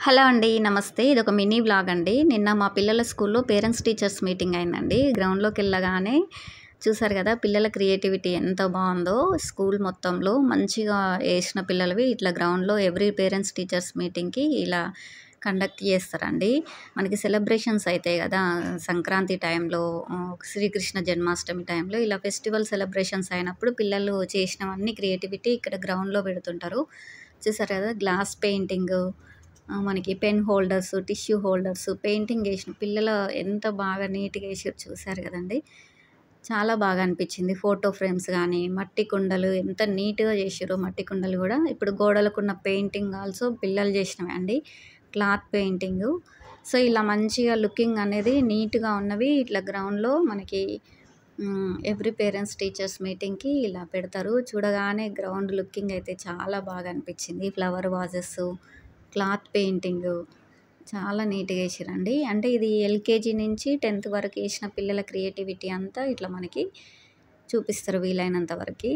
Hello అండి. నమస్తే. ఇదొక మినీ వ్లాగ్ అండి. నిన్న మా పిల్లల స్కూల్‌లో పేరెంట్స్ టీచర్స్ మీటింగ్ అయిందండి. గ్రౌండ్‌లోకెళ్ళగానే చూసారు గదా! పిల్లల క్రియేటివిటీ ఎంత బావుందో. స్కూల్ మొత్తంలో మంచిగా ఏసిన పిల్లలవి ఇట్లా గ్రౌండ్‌లో ఎవ్రీ పేరెంట్స్ టీచర్స్ మీటింగ్‌కి ఇలా కండక్ట్ చేస్తారండి. మనకి సెలబ్రేషన్స్ అయితాయి గదా! సంక్రాంతి టైంలో, శ్రీకృష్ణ జన్మాష్టమి టైంలో ఇలా ఫెస్టివల్ సెలబ్రేషన్స్ అయినప్పుడు పిల్లలు చేసినవన్నీ క్రియేటివిటీ ఇక్కడ గ్రౌండ్‌లో పెడుతుంటారు. చూసారు గదా! గ్లాస్ పెయింటింగు, మనకి pen holders, tissue holders, painting ఏసిన పిల్లలు ఎంత బాగా నీట్‌గా ఏసిర్రు చూసారు గదండీ! చాలా బాగా అనిపిచ్చింది. ఫోటో ఫ్రేమ్స్ గానీ, మట్టి కుండలు ఎంత నీట్‌గా జేషిర్రో మట్టి కుండలు గూడా. ఇప్పుడు గోడలకున్న పెయింటింగ్ ఆల్సో పిల్లలు జేసినవే అండి. Cloth painting. సో, ఇలా మంచిగా లుకింగ్ అనేది నీట్‌గా ఉన్నవి ఇట్లా గ్రౌండ్‌లో మనకి ఎవ్రీ పేరెంట్స్ టీచర్స్ మీటింగ్‌కి ఇలా పెడతారు. చూడగానే గ్రౌండ్ లుకింగ్ అయితే చాలా బాగా అనిపిచ్చింది. ఫ్లవర్ వాజెసు, క్లాత్ పెయింటింగు చాలా నీట్‌గా ఏసిర్రండి. అంటే ఇది ఎల్‌కేజీ నుంచి 10థ్ వరకు ఏసిన పిల్లల క్రియేటివిటీ అంతా ఇట్లా మనకి చూపిస్తారు వీలైనంత వరకి.